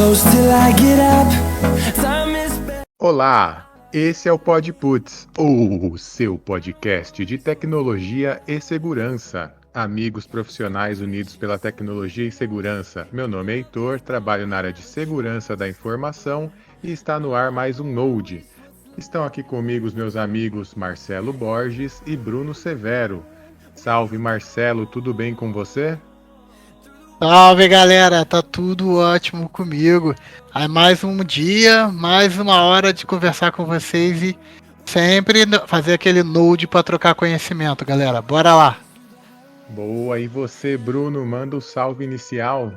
close till I get up. Time is Olá, esse é o PodPuts, o seu podcast de tecnologia e segurança. Amigos profissionais unidos pela tecnologia e segurança. Meu nome é Heitor, trabalho na área de segurança da informação e está no ar mais um Node. Estão aqui comigo os meus amigos Marcelo Borges e Bruno Severo. Salve Marcelo, tudo bem com você? Salve galera, tá tudo ótimo comigo. Aí mais um dia, mais uma hora de conversar com vocês e sempre fazer aquele node para trocar conhecimento, galera. Bora lá. Boa, e você, Bruno, manda o salve inicial.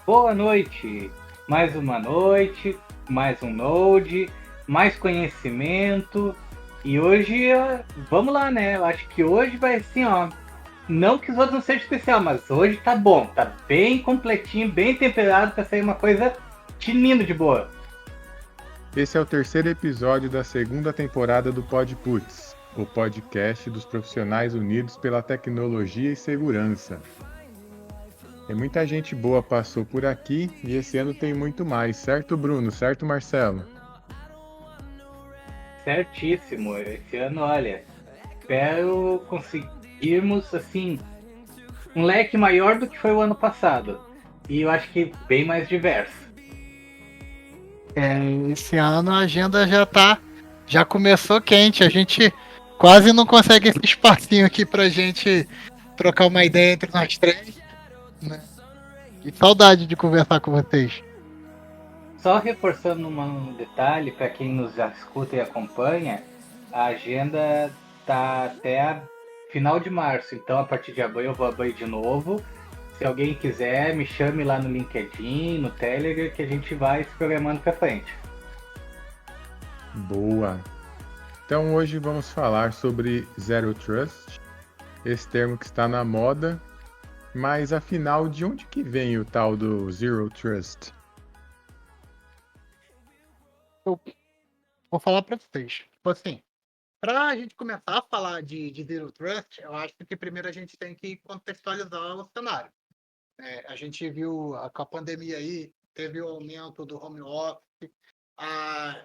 Boa noite! Mais uma noite, mais um Node, mais conhecimento. E hoje, vamos lá, né? Eu acho que hoje vai assim, ó. Não que os outros não sejam especial, mas hoje tá bom, tá bem completinho, bem temperado pra sair uma coisa tinindo de boa. Esse é o terceiro episódio da segunda temporada do PodPuts, o podcast dos profissionais unidos pela tecnologia e segurança. E muita gente boa passou por aqui e esse ano tem muito mais, certo Bruno? Certo Marcelo? Certíssimo. Esse ano, olha, espero conseguirmos, assim, um leque maior do que foi o ano passado. E eu acho que bem mais diverso. Esse ano a agenda já começou quente. A gente quase não consegue esse espacinho aqui pra gente trocar uma ideia entre nós três, né? Que saudade de conversar com vocês. Só reforçando um detalhe para quem nos escuta e acompanha, a agenda tá até final de março, então a partir de abril eu vou abrir de novo. Se alguém quiser, me chame lá no LinkedIn, no Telegram, que a gente vai se programando para frente. Boa! Então hoje vamos falar sobre Zero Trust, esse termo que está na moda, mas afinal de onde que vem o tal do Zero Trust? Eu vou falar pra vocês. Tipo assim, pra gente começar a falar de Zero Trust, eu acho que primeiro a gente tem que contextualizar o cenário. A gente viu com a pandemia aí, teve o aumento do home office,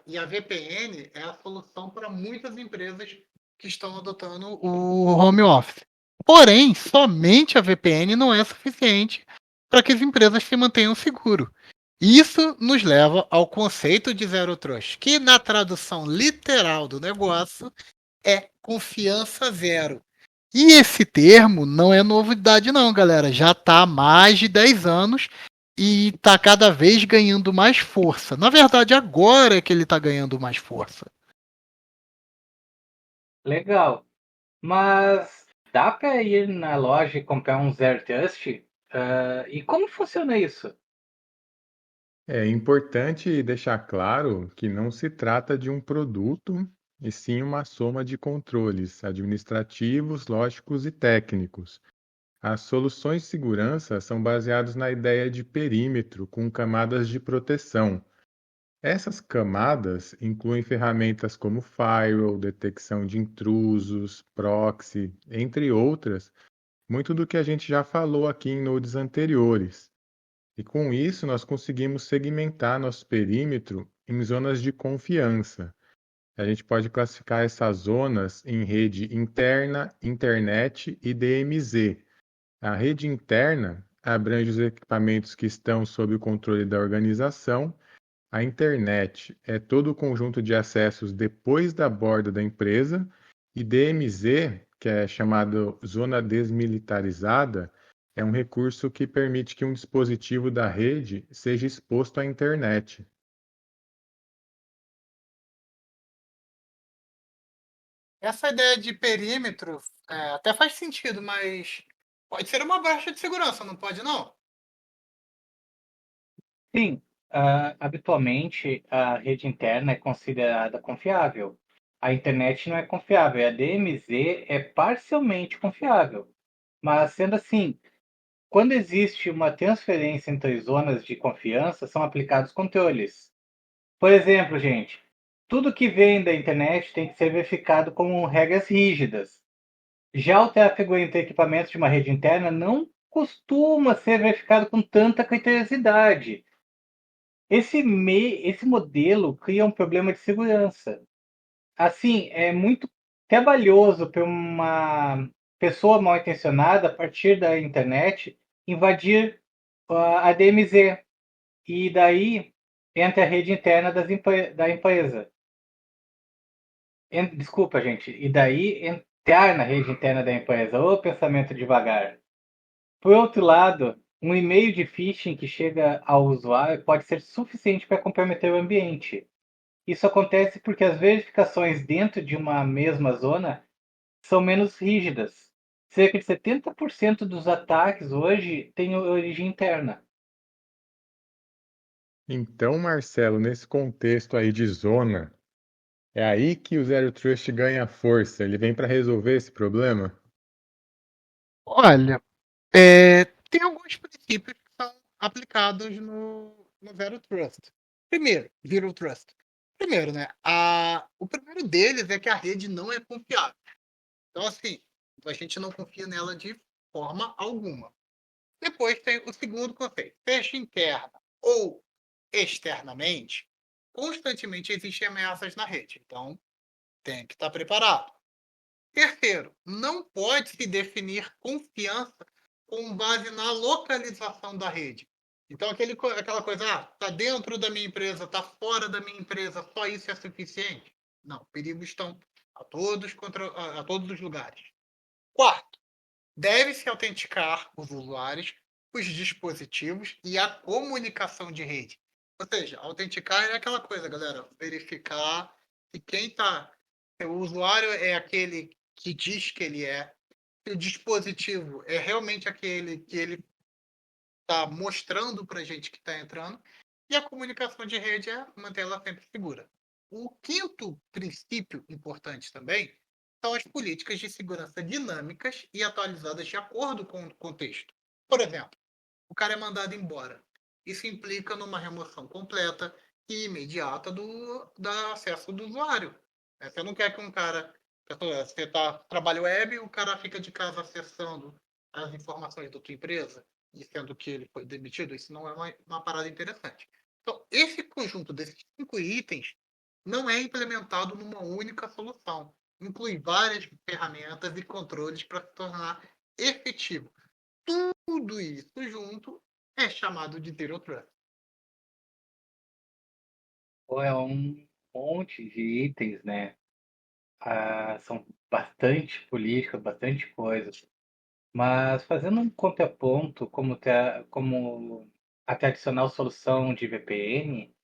e a VPN é a solução para muitas empresas que estão adotando o home office. Porém, somente a VPN não é suficiente para que as empresas se mantenham seguras. Isso nos leva ao conceito de Zero Trust, que na tradução literal do negócio é confiança zero. E esse termo não é novidade não, galera. Já está há mais de 10 anos e está cada vez ganhando mais força. Na verdade, agora é que ele está ganhando mais força. Legal. Mas dá para ir na loja e comprar um Zero Trust? E como funciona isso? É importante deixar claro que não se trata de um produto, e sim uma soma de controles administrativos, lógicos e técnicos. As soluções de segurança são baseadas na ideia de perímetro com camadas de proteção. Essas camadas incluem ferramentas como firewall, detecção de intrusos, proxy, entre outras, muito do que a gente já falou aqui em nodes anteriores. E com isso, nós conseguimos segmentar nosso perímetro em zonas de confiança. A gente pode classificar essas zonas em rede interna, internet e DMZ. A rede interna abrange os equipamentos que estão sob o controle da organização. A internet é todo o conjunto de acessos depois da borda da empresa. E DMZ, que é chamado zona desmilitarizada, é um recurso que permite que um dispositivo da rede seja exposto à internet. Essa ideia de perímetro até faz sentido, mas pode ser uma baixa de segurança, não pode não? Sim, habitualmente a rede interna é considerada confiável. A internet não é confiável, a DMZ é parcialmente confiável. Mas sendo assim, quando existe uma transferência entre zonas de confiança, são aplicados controles. Por exemplo, gente, tudo que vem da internet tem que ser verificado com regras rígidas. Já o tráfego entre equipamentos de uma rede interna não costuma ser verificado com tanta criteriosidade. Esse modelo cria um problema de segurança. Assim, é muito trabalhoso para uma pessoa mal intencionada, a partir da internet, invadir a DMZ. E daí entra a rede interna da empresa. Desculpa, gente. E daí entrar na rede interna da empresa. Ô, pensamento devagar. Por outro lado, um e-mail de phishing que chega ao usuário pode ser suficiente para comprometer o ambiente. Isso acontece porque as verificações dentro de uma mesma zona são menos rígidas. Cerca de 70% dos ataques hoje têm origem interna. Então, Marcelo, nesse contexto aí de zona, é aí que o Zero Trust ganha força. Ele vem para resolver esse problema? Olha, tem alguns princípios que são aplicados no Zero Trust. Primeiro, Zero Trust. Primeiro, né? O primeiro deles é que a rede não é confiável. Então, assim, a gente não confia nela de forma alguma. Depois tem o segundo conceito. Seja interna ou externamente, constantemente existem ameaças na rede. Então, tem que estar preparado. Terceiro, não pode se definir confiança com base na localização da rede. Então, aquela coisa, está dentro da minha empresa, está fora da minha empresa, só isso é suficiente? Não, perigos estão a todos os lugares. Quarto, deve-se autenticar os usuários, os dispositivos e a comunicação de rede. Ou seja, autenticar é aquela coisa, galera, verificar se quem está. O usuário é aquele que diz que ele é, se o dispositivo é realmente aquele que ele está mostrando para a gente que está entrando, e a comunicação de rede é manter ela sempre segura. O quinto princípio importante também são as políticas de segurança dinâmicas e atualizadas de acordo com o contexto. Por exemplo, o cara é mandado embora. Isso implica numa remoção completa e imediata do acesso do usuário. Você não quer que um cara. Você trabalha web, o cara fica de casa acessando as informações da tua empresa, e sendo que ele foi demitido, isso não é uma parada interessante. Então, esse conjunto desses 5 itens não é implementado numa única solução. Inclui várias ferramentas e controles para se tornar efetivo. Tudo isso junto é chamado de Zero Trust. Ou é um monte de itens, né? São bastante políticas, bastante coisas. Mas fazendo um contraponto, como a tradicional solução de VPN,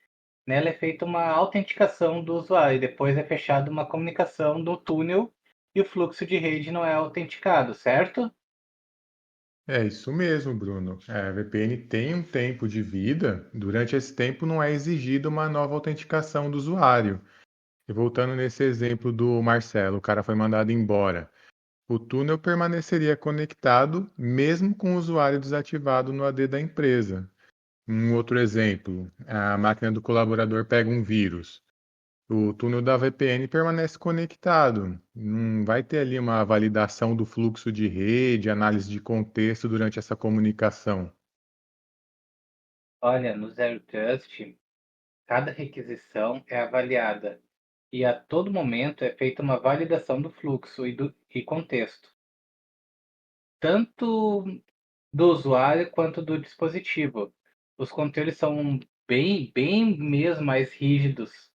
nela é feita uma autenticação do usuário e depois é fechada uma comunicação do túnel e o fluxo de rede não é autenticado, certo? É isso mesmo, Bruno. A VPN tem um tempo de vida, durante esse tempo não é exigida uma nova autenticação do usuário. E voltando nesse exemplo do Marcelo, o cara foi mandado embora. O túnel permaneceria conectado mesmo com o usuário desativado no AD da empresa. Um outro exemplo, a máquina do colaborador pega um vírus. O túnel da VPN permanece conectado. Não vai ter ali uma validação do fluxo de rede, análise de contexto durante essa comunicação. Olha, no Zero Trust, cada requisição é avaliada e a todo momento é feita uma validação do fluxo e contexto, tanto do usuário quanto do dispositivo. Os controles são bem mesmo mais rígidos.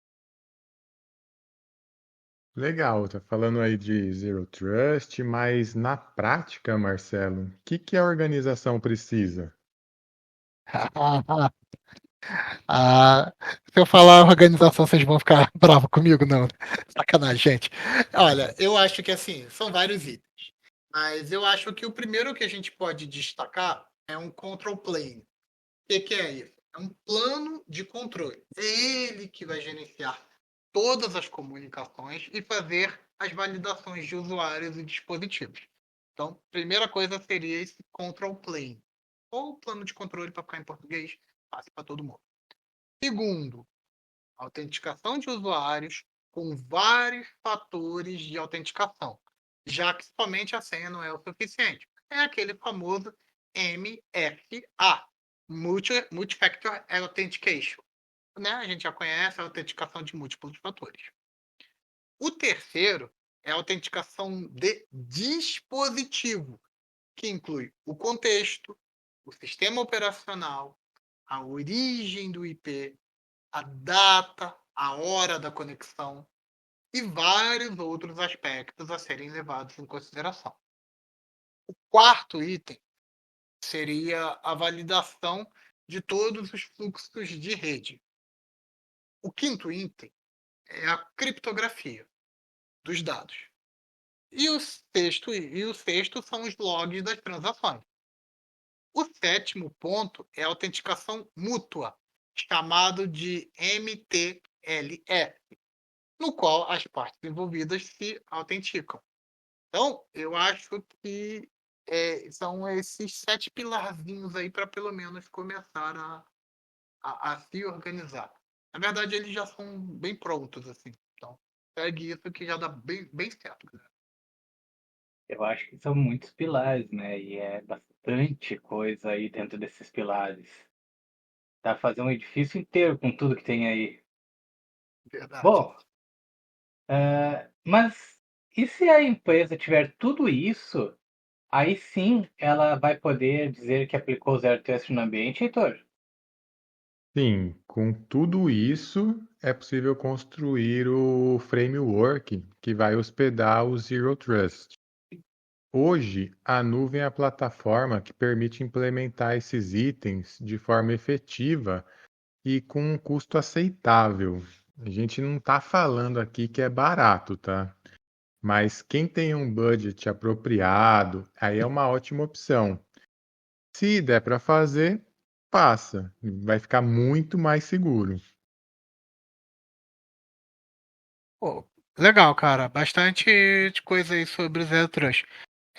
Legal, tá falando aí de Zero Trust, mas na prática, Marcelo, o que que a organização precisa? Se eu falar organização, vocês vão ficar bravos comigo? Não. Sacanagem, gente. Olha, eu acho que assim, são vários itens. Mas eu acho que o primeiro que a gente pode destacar é um control plane. O que é isso? É um plano de controle. É ele que vai gerenciar todas as comunicações e fazer as validações de usuários e dispositivos. Então, primeira coisa seria esse control plane. Ou plano de controle, para ficar em português, fácil para todo mundo. Segundo, autenticação de usuários com vários fatores de autenticação, já que somente a senha não é o suficiente. É aquele famoso MFA, Multi-Factor Authentication, né, a gente já conhece a autenticação de múltiplos fatores. O terceiro é a autenticação de dispositivo, que inclui o contexto, o sistema operacional, a origem do IP, a data, a hora da conexão e vários outros aspectos a serem levados em consideração. O quarto item seria a validação de todos os fluxos de rede. O quinto item é a criptografia dos dados. E o sexto são os logs das transações. O sétimo ponto é a autenticação mútua, chamado de MTLS, no qual as partes envolvidas se autenticam. Então, eu acho que são esses 7 pilarzinhos aí para pelo menos começar a se organizar. Na verdade, eles já são bem prontos, assim. Então, segue isso que já dá bem certo, galera. Eu acho que são muitos pilares, né? E é bastante coisa aí dentro desses pilares. Dá pra fazer um edifício inteiro com tudo que tem aí. Verdade. Bom, mas e se a empresa tiver tudo isso, aí sim ela vai poder dizer que aplicou Zero Trust no ambiente, Heitor? Sim, com tudo isso, é possível construir o framework que vai hospedar o Zero Trust. Hoje, a nuvem é a plataforma que permite implementar esses itens de forma efetiva e com um custo aceitável. A gente não está falando aqui que é barato, tá? Mas quem tem um budget apropriado, aí é uma ótima opção. Se der para fazer, passa. Vai ficar muito mais seguro. Pô, legal, cara. Bastante coisa aí sobre o Zero Trust.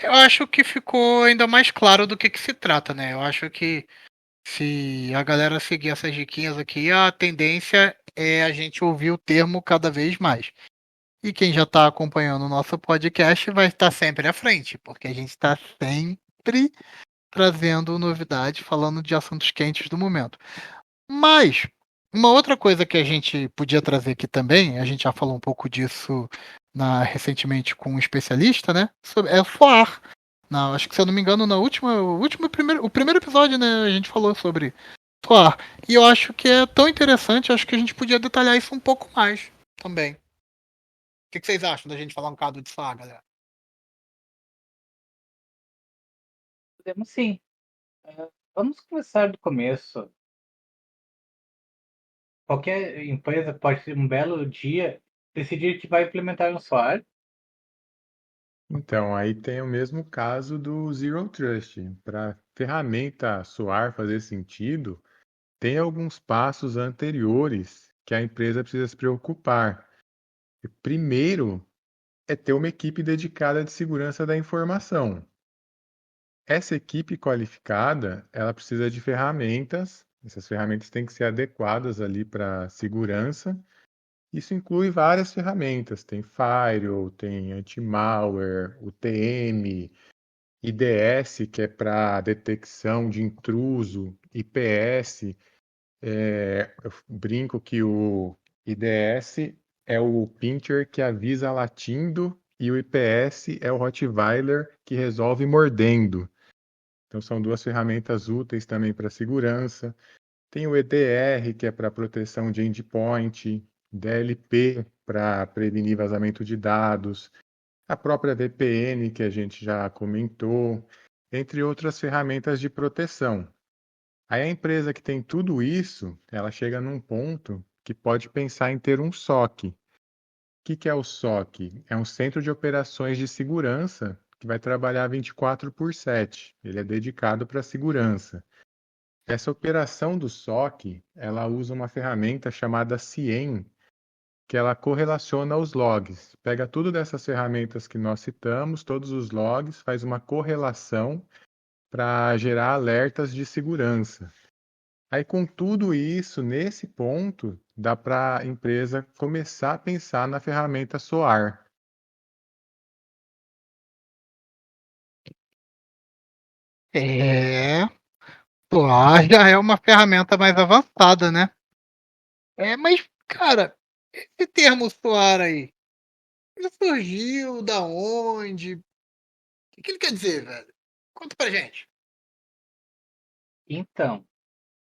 Eu acho que ficou ainda mais claro do que se trata, né? Eu acho que se a galera seguir essas diquinhas aqui, a tendência é a gente ouvir o termo cada vez mais. E quem já está acompanhando o nosso podcast vai estar sempre à frente, porque a gente está sempre trazendo novidades, falando de assuntos quentes do momento. Mas uma outra coisa que a gente podia trazer aqui também, a gente já falou um pouco disso recentemente com um especialista, né? É o FOAR. Não, acho que se eu não me engano, o primeiro episódio, né, a gente falou sobre FOAR. E eu acho que é tão interessante, acho que a gente podia detalhar isso um pouco mais também. O que vocês acham da gente falar um bocado de FOAR, galera? Podemos sim. Vamos começar do começo. Qualquer empresa pode ter um belo dia decidir que vai implementar um SOAR. Então, aí tem o mesmo caso do Zero Trust. Para a ferramenta SOAR fazer sentido, tem alguns passos anteriores que a empresa precisa se preocupar. O primeiro é ter uma equipe dedicada de segurança da informação. Essa equipe qualificada, ela precisa de ferramentas. Essas ferramentas têm que ser adequadas ali para segurança. Isso inclui várias ferramentas. Tem Firewall, tem anti-malware, UTM, IDS, que é para detecção de intruso, IPS. Eu brinco que o IDS é o pincher que avisa latindo e o IPS é o Rottweiler que resolve mordendo. Então são duas ferramentas úteis também para segurança. Tem o EDR, que é para proteção de endpoint, DLP para prevenir vazamento de dados, a própria VPN que a gente já comentou, entre outras ferramentas de proteção. Aí a empresa que tem tudo isso, ela chega num ponto que pode pensar em ter um SOC. O que é o SOC? É um centro de operações de segurança que vai trabalhar 24/7. Ele é dedicado para a segurança. Essa operação do SOC, ela usa uma ferramenta chamada CIEM, que ela correlaciona os logs. Pega tudo dessas ferramentas que nós citamos, todos os logs, faz uma correlação para gerar alertas de segurança. Aí, com tudo isso, nesse ponto, dá para a empresa começar a pensar na ferramenta SOAR. É, FOAR já é uma ferramenta mais avançada, né? Mas, cara, esse termo SOAR aí, ele surgiu da onde? O que ele quer dizer, velho? Conta pra gente. Então,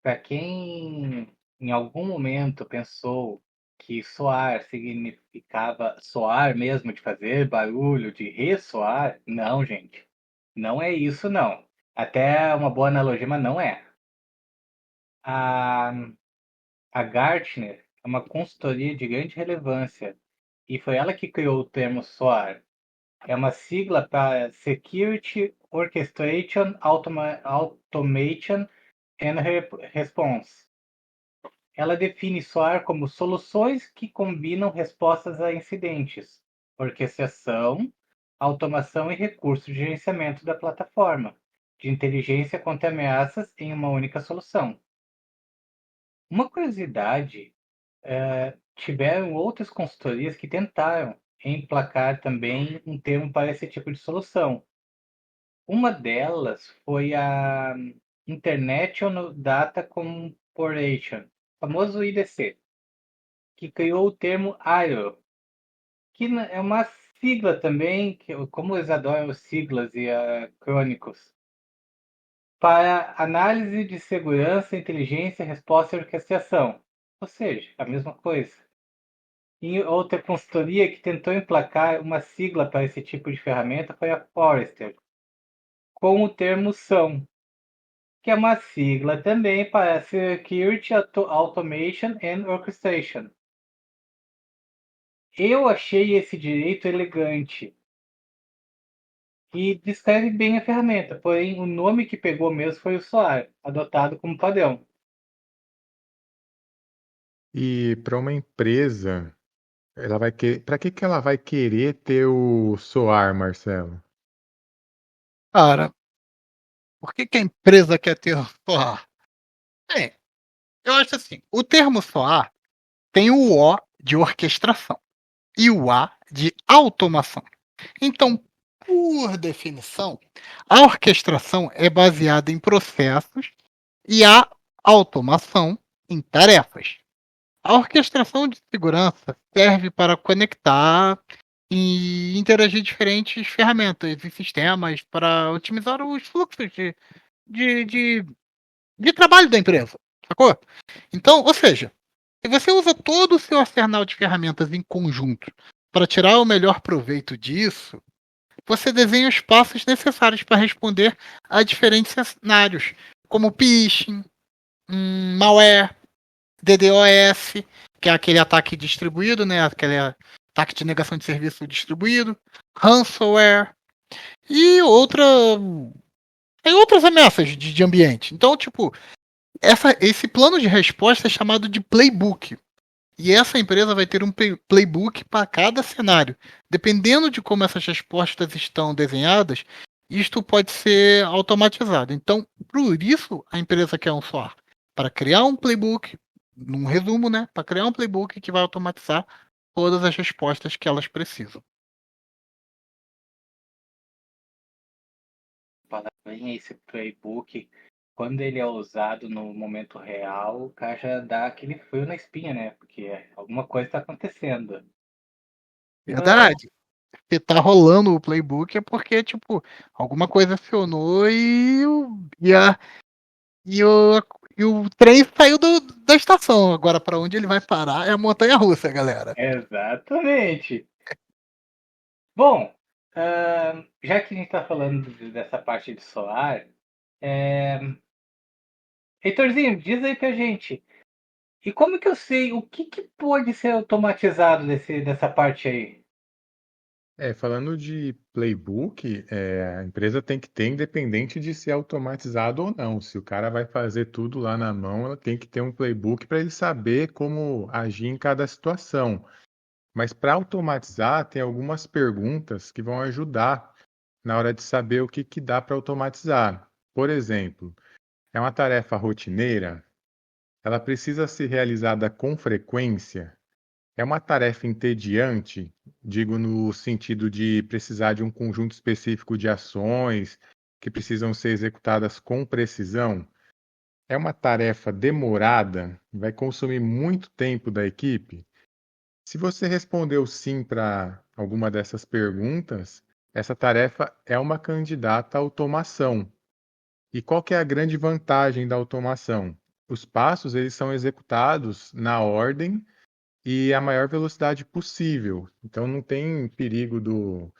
para quem em algum momento pensou que soar significava soar mesmo, de fazer barulho, de ressoar, não, gente. Não é isso, não. Até uma boa analogia, mas não é. A, a Gartner é uma consultoria de grande relevância e foi ela que criou o termo SOAR. É uma sigla para Security Orchestration Automation and Response. Ela define SOAR como soluções que combinam respostas a incidentes, orquestração, automação e recursos de gerenciamento da plataforma, de inteligência contra ameaças em uma única solução. Uma curiosidade, tiveram outras consultorias que tentaram emplacar também um termo para esse tipo de solução. Uma delas foi a International Data Corporation, famoso IDC, que criou o termo IRO, que é uma sigla também, como eles adoram siglas e acrônicos, para análise de segurança, inteligência, resposta e orquestração. Ou seja, a mesma coisa. E outra consultoria que tentou emplacar uma sigla para esse tipo de ferramenta foi a Forrester, com o termo SAM, que é uma sigla também para Security Automation and Orchestration. Eu achei esse direito elegante e descreve bem a ferramenta, porém o nome que pegou mesmo foi o SOAR, adotado como padrão. E para uma empresa, para que ela vai querer ter o SOAR, Marcelo? Cara, por que a empresa quer ter SOAR? Bem, eu acho assim, o termo SOAR tem o O de orquestração e o A de automação. Então, por definição, a orquestração é baseada em processos e a automação em tarefas. A orquestração de segurança serve para conectar e interagir diferentes ferramentas e sistemas para otimizar os fluxos de, de, de trabalho da empresa, sacou? Então, ou seja, se você usa todo o seu arsenal de ferramentas em conjunto para tirar o melhor proveito disso, você desenha os passos necessários para responder a diferentes cenários, como phishing, malware, DDoS, que é aquele ataque distribuído, né? Aquele ataque de negação de serviço distribuído, ransomware e outras ameaças de ambiente. Então, tipo, esse plano de resposta é chamado de playbook. E essa empresa vai ter um playbook para cada cenário. Dependendo de como essas respostas estão desenhadas, isto pode ser automatizado. Então, por isso, a empresa quer um SOAR. Para criar um playbook, num resumo, né? Para criar um playbook que vai automatizar todas as respostas que elas precisam. Bem, esse playbook, quando ele é usado no momento real, o cara já dá aquele frio na espinha, né? Porque alguma coisa está acontecendo. Verdade. Se tá rolando o playbook é porque, tipo, alguma coisa acionou e o, e o trem saiu da estação. Agora, para onde ele vai parar é a montanha-russa, galera. Exatamente. Bom, já que a gente está falando dessa parte de solar, Heitorzinho, diz aí pra gente. E como que eu sei o que pode ser automatizado dessa parte aí? Falando de playbook, a empresa tem que ter, independente de ser automatizado ou não. Se o cara vai fazer tudo lá na mão, ela tem que ter um playbook para ele saber como agir em cada situação. Mas para automatizar, tem algumas perguntas que vão ajudar na hora de saber o que dá para automatizar. Por exemplo, é uma tarefa rotineira? Ela precisa ser realizada com frequência? É uma tarefa entediante? Digo no sentido de precisar de um conjunto específico de ações que precisam ser executadas com precisão? é uma tarefa demorada, vai consumir muito tempo da equipe? Se você respondeu sim para alguma dessas perguntas, essa tarefa é uma candidata à automação. E qual que é a grande vantagem da automação? Os passos eles são executados na ordem e a maior velocidade possível. Então não tem perigo de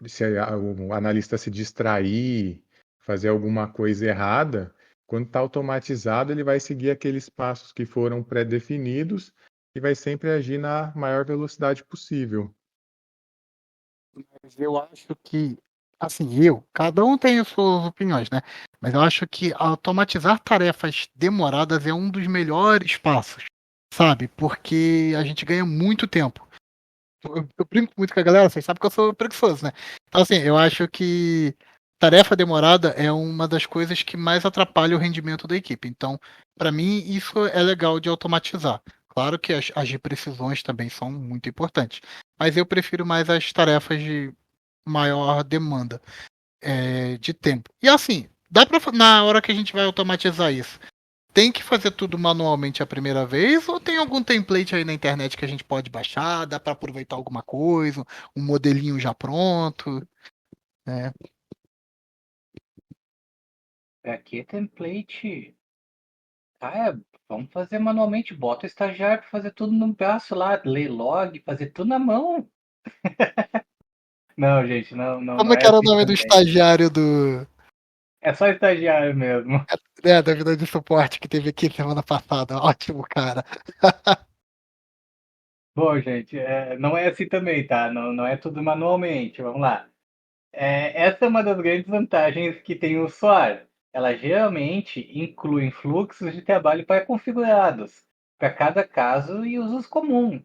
se o analista se distrair, fazer alguma coisa errada. Quando está automatizado, ele vai seguir aqueles passos que foram pré-definidos e vai sempre agir na maior velocidade possível. Mas eu acho que, assim, cada um tem as suas opiniões, né? Mas eu acho que automatizar tarefas demoradas é um dos melhores passos, sabe? Porque a gente ganha muito tempo. Eu brinco muito com a galera, vocês sabem que eu sou preguiçoso, né? Então, assim, eu acho que tarefa demorada é uma das coisas que mais atrapalha o rendimento da equipe. Então, para mim, isso é legal de automatizar. Claro que as precisões também são muito importantes, mas eu prefiro mais as tarefas de maior demanda de tempo. E assim, na hora que a gente vai automatizar isso, tem que fazer tudo manualmente a primeira vez ou tem algum template aí na internet que a gente pode baixar, dá para aproveitar alguma coisa, um modelinho já pronto, né? Aqui é template. Vamos fazer manualmente. Bota o estagiário para fazer tudo no braço lá, ler log, fazer tudo na mão. Não, gente, não Como é que é era o assim nome do também. estagiário do, É só estagiário mesmo. da vida de suporte que teve aqui semana passada? Ótimo, cara. Bom, gente, não é assim também, tá? Não é tudo manualmente. Vamos lá. Essa é uma das grandes vantagens que tem o SOAR. Ela geralmente inclui fluxos de trabalho pré-configurados para cada caso e usos comuns.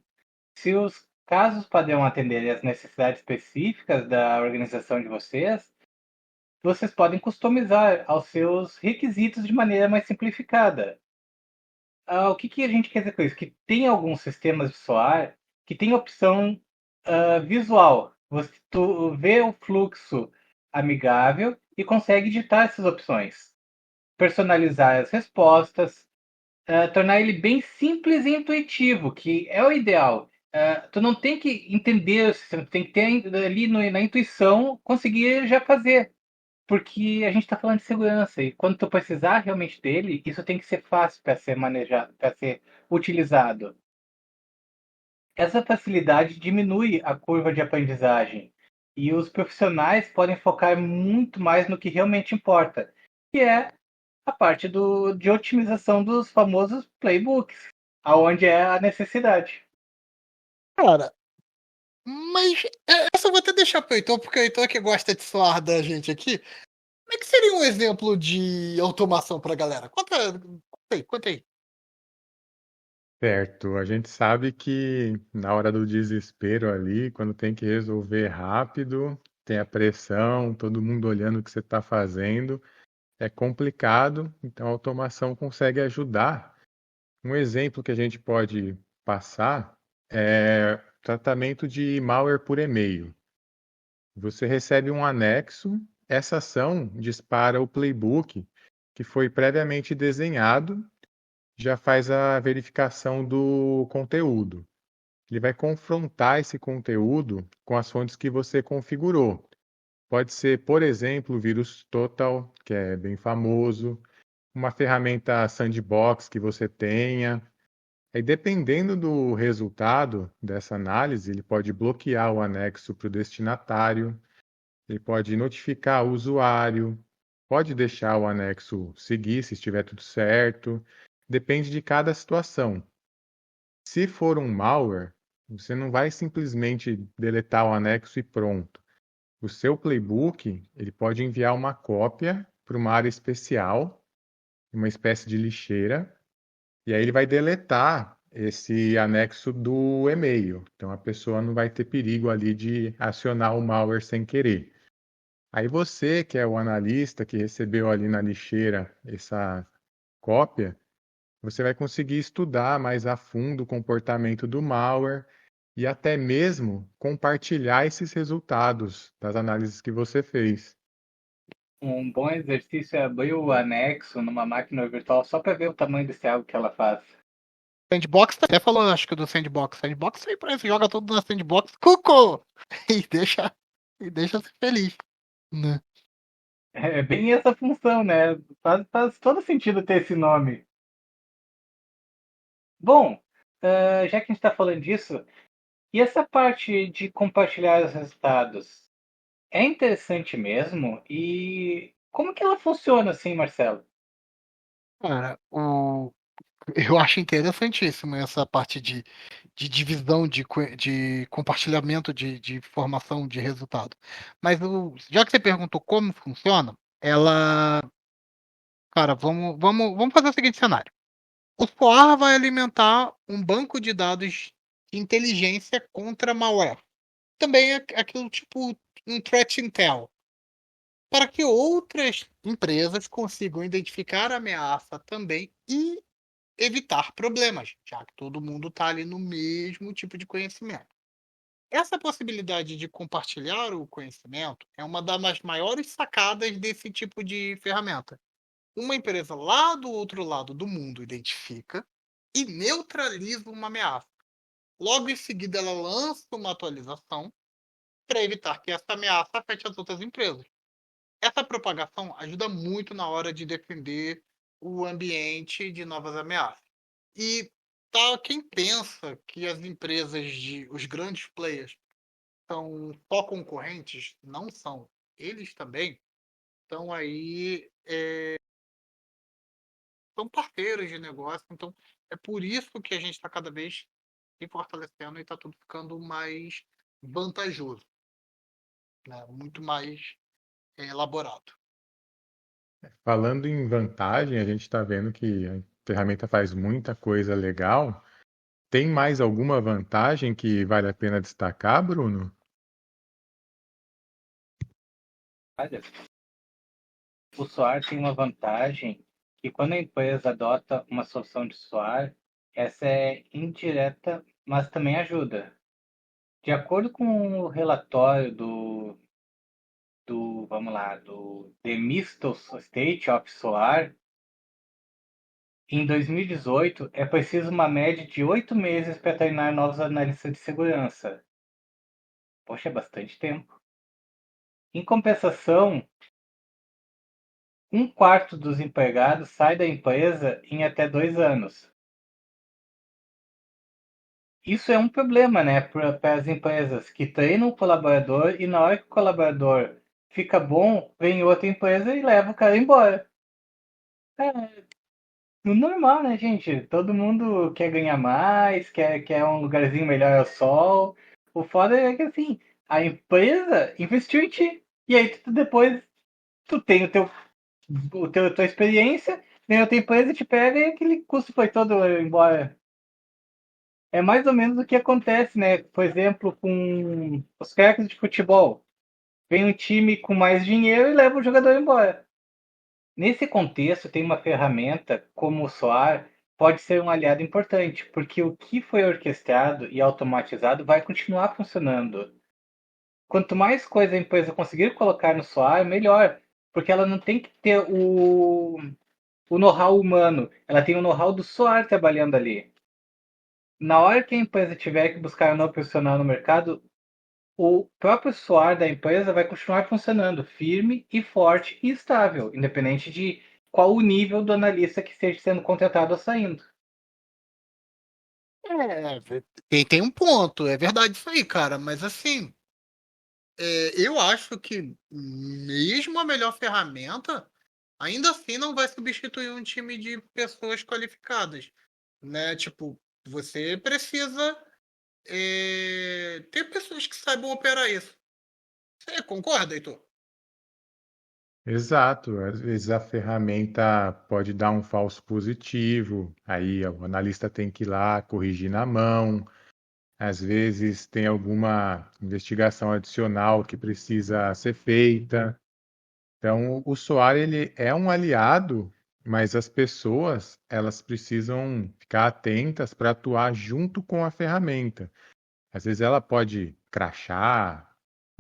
Se os casos padrão atenderem às necessidades específicas da organização de vocês podem customizar aos seus requisitos de maneira mais simplificada. O que a gente quer dizer com isso? Que tem alguns sistemas de SOAR que tem opção visual. Tu vê o fluxo amigável e consegue editar essas opções. Personalizar as respostas, tornar ele bem simples e intuitivo, que é o ideal. Tu não tem que entender, você tem que ter ali na intuição, conseguir já fazer. Porque a gente está falando de segurança e quando tu precisar realmente dele, isso tem que ser fácil para ser manejado, para ser utilizado. Essa facilidade diminui a curva de aprendizagem e os profissionais podem focar muito mais no que realmente importa, que é a parte de otimização dos famosos playbooks, aonde é a necessidade. Cara, mas essa eu vou até deixar pro Heitor, porque o Heitor que gosta de suar da gente aqui. Como é que seria um exemplo de automação pra galera? Conta aí. Certo, a gente sabe que na hora do desespero ali, quando tem que resolver rápido, tem a pressão, todo mundo olhando o que você está fazendo, é complicado, então a automação consegue ajudar. Um exemplo que a gente pode passar é tratamento de malware por e-mail. Você recebe um anexo, essa ação dispara o playbook que foi previamente desenhado, já faz a verificação do conteúdo. Ele vai confrontar esse conteúdo com as fontes que você configurou. Pode ser, por exemplo, o vírus Total, que é bem famoso, uma ferramenta sandbox que você tenha. Aí, dependendo do resultado dessa análise, ele pode bloquear o anexo para o destinatário, ele pode notificar o usuário, pode deixar o anexo seguir se estiver tudo certo. Depende de cada situação. Se for um malware, você não vai simplesmente deletar o anexo e pronto. O seu playbook, ele pode enviar uma cópia para uma área especial, uma espécie de lixeira, e aí ele vai deletar esse anexo do e-mail. Então a pessoa não vai ter perigo ali de acionar o malware sem querer. Aí você, que é o analista que recebeu ali na lixeira essa cópia, você vai conseguir estudar mais a fundo o comportamento do malware e até mesmo compartilhar esses resultados das análises que você fez. Um bom exercício é abrir o anexo numa máquina virtual só para ver o tamanho desse algo que ela faz. Sandbox até falou, acho que do Sandbox. Sandbox aí parece que joga tudo na Sandbox. Cuco! E deixa ser feliz. Né? É bem essa função, né? Faz todo sentido ter esse nome. Bom, já que a gente está falando disso, e essa parte de compartilhar os resultados? É interessante mesmo? E como que ela funciona assim, Marcelo? Cara, eu acho interessantíssimo essa parte de divisão, de compartilhamento de informação de resultado. Mas já que você perguntou como funciona, ela. Cara, vamos fazer o seguinte cenário. O SOAR vai alimentar um banco de dados de inteligência contra malware. Também é aquilo tipo um threat intel. Para que outras empresas consigam identificar a ameaça também e evitar problemas, já que todo mundo está ali no mesmo tipo de conhecimento. Essa possibilidade de compartilhar o conhecimento é uma das maiores sacadas desse tipo de ferramenta. Uma empresa lá do outro lado do mundo identifica e neutraliza uma ameaça. Logo em seguida, ela lança uma atualização para evitar que essa ameaça afete as outras empresas. Essa propagação ajuda muito na hora de defender o ambiente de novas ameaças. E quem pensa que as empresas os grandes players são só concorrentes, não são. Eles também estão aí, são parceiros de negócio. Então, é por isso que a gente está cada vez se fortalecendo e está tudo ficando mais vantajoso, né? Muito mais elaborado. Falando em vantagem, a gente está vendo que a ferramenta faz muita coisa legal. Tem mais alguma vantagem que vale a pena destacar, Bruno? Olha, o SOAR tem uma vantagem que quando a empresa adota uma solução de SOAR, essa é indireta, mas também ajuda. De acordo com o relatório do The Mistle State of SOAR, em 2018 é preciso uma média de 8 meses para treinar novos analistas de segurança. Poxa, é bastante tempo. Em compensação, um quarto dos empregados sai da empresa em até 2 anos. Isso é um problema, né, para as empresas que treinam o colaborador e na hora que o colaborador fica bom, vem outra empresa e leva o cara embora. É normal, né, gente? Todo mundo quer ganhar mais, quer um lugarzinho melhor ao sol. O foda é que assim, a empresa investiu em ti. E aí depois tu tem tua experiência, vem outra empresa e te pega e aquele custo foi todo embora. É mais ou menos o que acontece, né? Por exemplo, com os craques de futebol. Vem um time com mais dinheiro e leva o jogador embora. Nesse contexto, tem uma ferramenta como o SOAR pode ser um aliado importante, porque o que foi orquestrado e automatizado vai continuar funcionando. Quanto mais coisa a empresa conseguir colocar no SOAR, melhor, porque ela não tem que ter o know-how humano, ela tem o know-how do SOAR trabalhando ali. Na hora que a empresa tiver que buscar um novo profissional no mercado, o próprio SOAR da empresa vai continuar funcionando firme e forte e estável, independente de qual o nível do analista que esteja sendo contratado ou saindo. Tem um ponto, é verdade isso aí, cara, mas assim, eu acho que mesmo a melhor ferramenta, ainda assim não vai substituir um time de pessoas qualificadas, né? Tipo, você precisa ter pessoas que saibam operar isso. Você concorda, Heitor? Exato, às vezes a ferramenta pode dar um falso positivo, aí o analista tem que ir lá corrigir na mão, às vezes tem alguma investigação adicional que precisa ser feita. Então, o SOAR ele é um aliado, mas as pessoas elas precisam ficar atentas para atuar junto com a ferramenta. Às vezes ela pode crashar,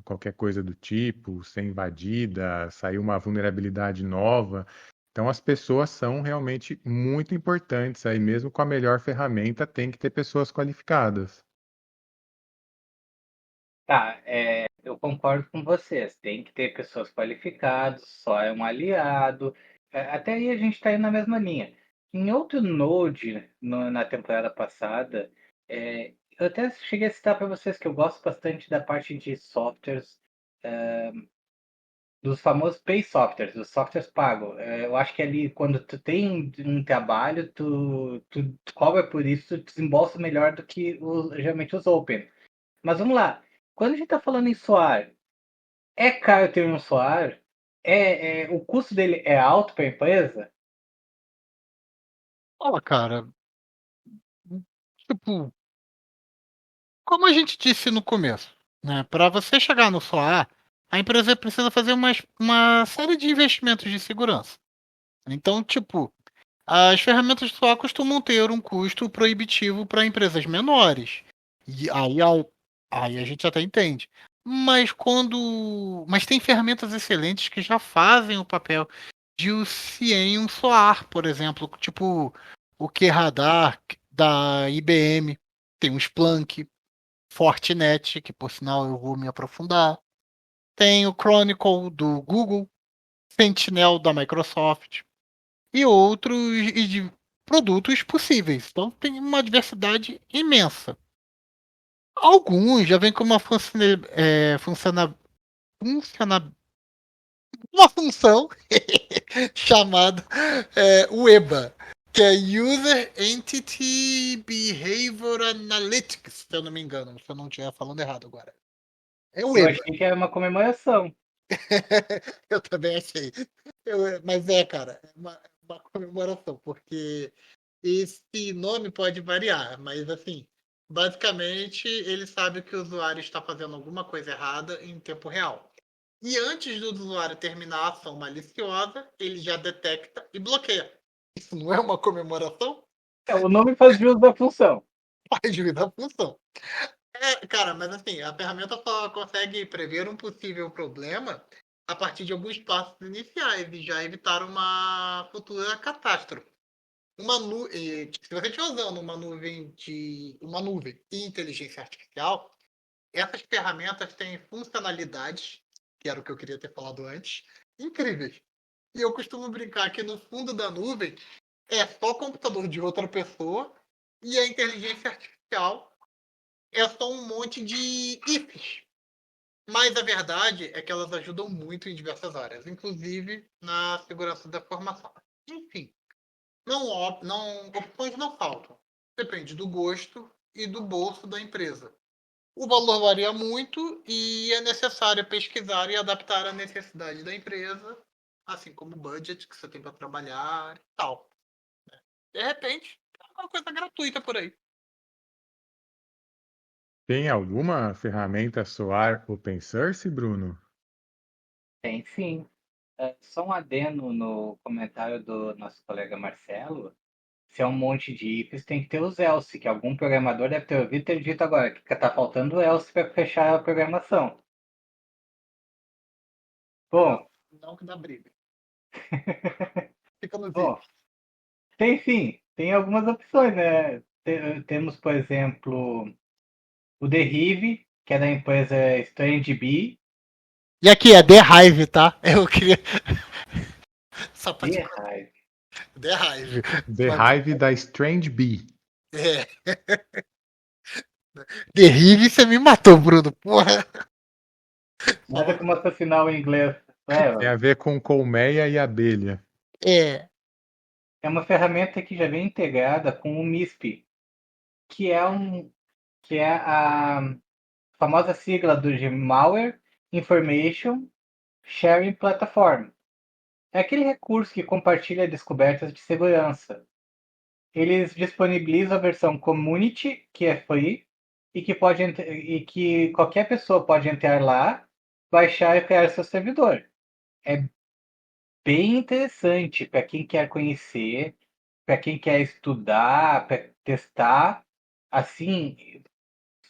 qualquer coisa do tipo, ser invadida, sair uma vulnerabilidade nova. Então, as pessoas são realmente muito importantes aí, mesmo com a melhor ferramenta, tem que ter pessoas qualificadas. Tá, eu concordo com vocês. Tem que ter pessoas qualificadas, só é um aliado. Até aí a gente está indo na mesma linha. Em outro Node, na temporada passada, eu até cheguei a citar para vocês que eu gosto bastante da parte de softwares, dos famosos pay softwares, dos softwares pagos. Eu acho que ali, quando tu tem um trabalho, tu cobra por isso, tu desembolsa melhor do que geralmente os open. Mas vamos lá. Quando a gente está falando em SOAR, é caro ter um SOAR? O custo dele é alto para a empresa? Fala, cara, tipo, como a gente disse no começo, né? Para você chegar no SOAR, a empresa precisa fazer uma série de investimentos de segurança. Então, tipo, as ferramentas de SOAR costumam ter um custo proibitivo para empresas menores. E aí a gente até entende. Mas tem ferramentas excelentes que já fazem o papel de o CIEM um SOAR, por exemplo, tipo o QRadar da IBM, tem o Splunk, Fortinet, que por sinal eu vou me aprofundar. Tem o Chronicle do Google, Sentinel da Microsoft e outros e de produtos possíveis. Então tem uma diversidade imensa. Alguns já vêm com uma função chamada UEBA, que é User Entity Behavior Analytics, se eu não me engano, se eu não estiver falando errado agora. É Eu UEBA. achei que era uma comemoração. Eu também achei. Mas cara, é uma comemoração, porque esse nome pode variar, mas assim, basicamente ele sabe que o usuário está fazendo alguma coisa errada em tempo real. E antes do usuário terminar a ação maliciosa, ele já detecta e bloqueia. Isso não é uma comemoração? O nome faz jus da função. Faz juiz da função. Cara, mas assim, a ferramenta só consegue prever um possível problema a partir de alguns passos iniciais e já evitar uma futura catástrofe. Se você estiver usando uma nuvem e inteligência artificial, essas ferramentas têm funcionalidades, que era o que eu queria ter falado antes, incríveis. E eu costumo brincar que no fundo da nuvem é só computador de outra pessoa e a inteligência artificial é só um monte de ifs. Mas a verdade é que elas ajudam muito em diversas áreas, inclusive na segurança da informação. Enfim, opções não faltam. Depende do gosto e do bolso da empresa. O valor varia muito e é necessário pesquisar e adaptar à necessidade da empresa, assim como o budget que você tem para trabalhar e tal. De repente, é uma coisa gratuita por aí. Tem alguma ferramenta SOAR open source, Bruno? Tem sim. Só um adendo no comentário do nosso colega Marcelo. Se é um monte de ifs, tem que ter os else, que algum programador deve ter ouvido e ter dito agora que tá faltando o else para fechar a programação. Bom, Não que dá briga. Fica no bom, vídeo. tem algumas opções, né? Temos, por exemplo, o Derive, que é da empresa StrangeBee. E aqui é The Hive, tá? Eu queria. Só pra te Beehive. The Hive. The Hive da Strange Bee. É. The Hive, você me matou, Bruno. Porra. Nada como assassinar o inglês. Tem a ver com colmeia e abelha. É. É uma ferramenta que já vem integrada com o MISP, que é a famosa sigla de Malware Information Sharing Platform. É aquele recurso que compartilha descobertas de segurança. Eles disponibilizam a versão Community, que é free, e que qualquer pessoa pode entrar lá, baixar e criar seu servidor. É bem interessante para quem quer conhecer, para quem quer estudar, para testar. Assim,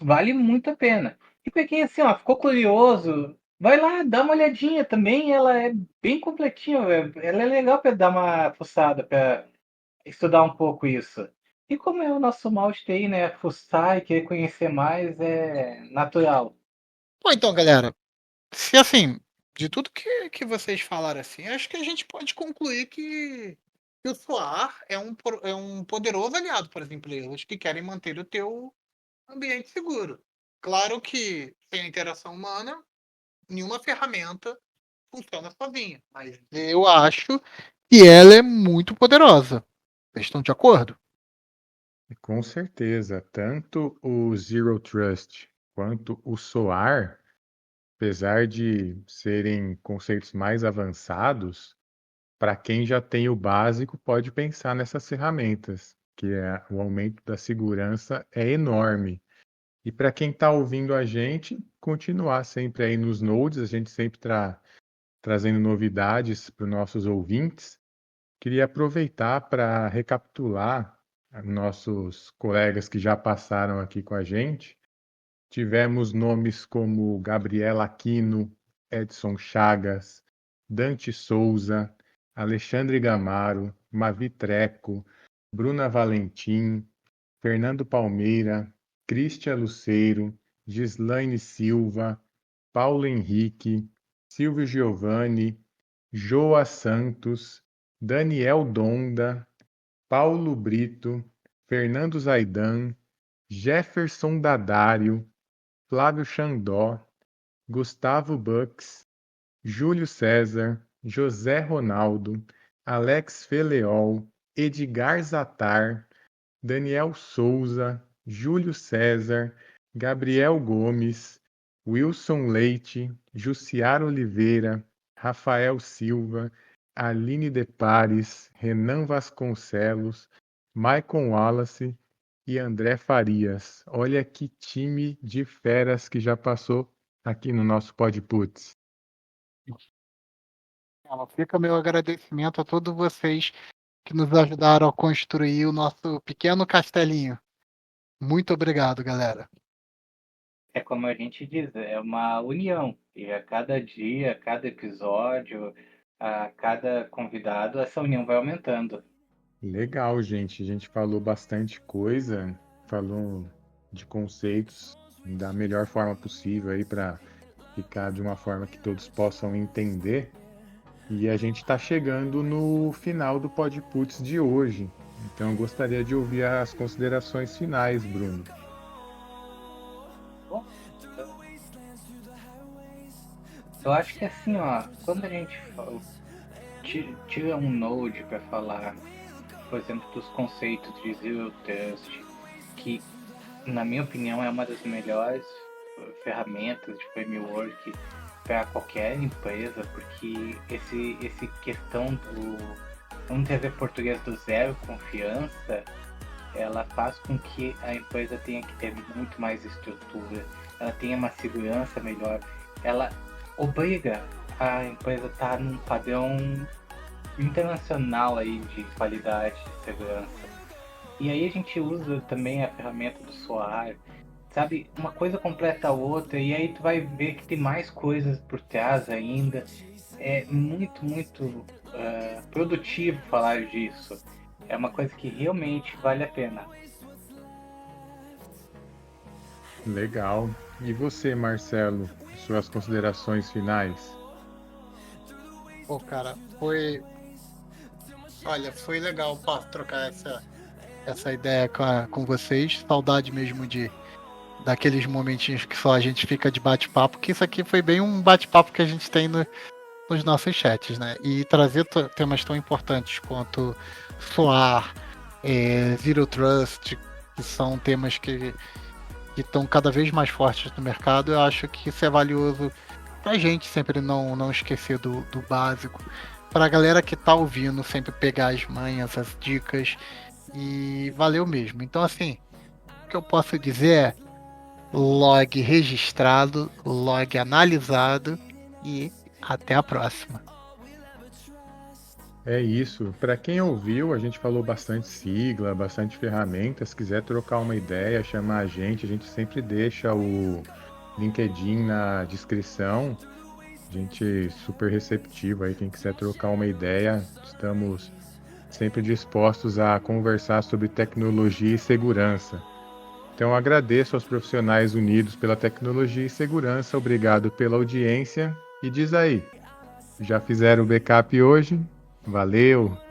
vale muito a pena. E pra quem assim, ó, ficou curioso, vai lá, dá uma olhadinha também. Ela é bem completinha, ela é legal pra dar uma fuçada, pra estudar um pouco isso. E como é o nosso mal de TI, né? Fuçar e querer conhecer mais é natural. Bom, então, galera, se assim, de tudo que vocês falaram assim, acho que a gente pode concluir que o SOAR é um poderoso aliado para as empresas que querem manter o teu ambiente seguro. Claro que sem a interação humana, nenhuma ferramenta funciona sozinha, mas eu acho que ela é muito poderosa. Vocês estão de acordo? Com certeza, tanto o Zero Trust quanto o SOAR, apesar de serem conceitos mais avançados, para quem já tem o básico, pode pensar nessas ferramentas, o aumento da segurança é enorme. E para quem está ouvindo a gente, continuar sempre aí nos nodes, a gente sempre está trazendo novidades para os nossos ouvintes. Queria aproveitar para recapitular nossos colegas que já passaram aqui com a gente. Tivemos nomes como Gabriela Aquino, Edson Chagas, Dante Souza, Alexandre Gamaro, Mavi Treco, Bruna Valentim, Fernando Palmeira, Cristia Luceiro, Gislaine Silva, Paulo Henrique, Silvio Giovanni, Joa Santos, Daniel Donda, Paulo Brito, Fernando Zaidan, Jefferson Dadário, Flávio Xandó, Gustavo Bux, Júlio César, José Ronaldo, Alex Feleol, Edgar Zatar, Daniel Souza, Júlio César, Gabriel Gomes, Wilson Leite, Jussiar Oliveira, Rafael Silva, Aline De Pares, Renan Vasconcelos, Maicon Wallace e André Farias. Olha que time de feras que já passou aqui no nosso Podputs. Fica meu agradecimento a todos vocês que nos ajudaram a construir o nosso pequeno castelinho. Muito obrigado, galera. É como a gente diz, é uma união. E a cada dia, a cada episódio, a cada convidado, essa união vai aumentando. Legal, gente. A gente falou bastante coisa, falou de conceitos da melhor forma possível aí para ficar de uma forma que todos possam entender. E a gente está chegando no final do Podputs de hoje. Então eu gostaria de ouvir as considerações finais, Bruno. Bom, eu acho que assim, ó, quando a gente tira um node para falar, por exemplo, dos conceitos de Zero Trust, que na minha opinião é uma das melhores ferramentas de framework para qualquer empresa, porque esse questão do, vamos dizer português, do zero confiança, ela faz com que a empresa tenha que ter muito mais estrutura, ela tenha uma segurança melhor, ela obriga a empresa a estar num padrão internacional aí de qualidade de segurança. E aí a gente usa também a ferramenta do SOAR, sabe? Uma coisa completa a outra, e aí tu vai ver que tem mais coisas por trás ainda. É muito produtivo falar disso. É uma coisa que realmente vale a pena. Legal. E você, Marcelo, suas considerações finais? Pô, cara, foi. Olha, foi legal trocar essa ideia com vocês. Saudade mesmo daqueles momentinhos que só a gente fica de bate-papo, que isso aqui foi bem um bate-papo que a gente tem nos nossos chats, né? E trazer temas tão importantes quanto SOAR, Zero Trust, que são temas que estão cada vez mais fortes no mercado, eu acho que isso é valioso pra gente sempre não esquecer do básico. Pra galera que tá ouvindo, sempre pegar as manhas, as dicas, e valeu mesmo. Então, assim, o que eu posso dizer é log registrado, log analisado e até a próxima. É isso. Para quem ouviu, a gente falou bastante sigla, bastante ferramentas. Se quiser trocar uma ideia, chamar a gente sempre deixa LinkedIn na descrição. Gente super receptiva aí, quem quiser trocar uma ideia, estamos sempre dispostos a conversar sobre tecnologia e segurança. Então agradeço aos profissionais unidos pela tecnologia e segurança, obrigado pela audiência e diz aí, já fizeram o backup hoje? Valeu!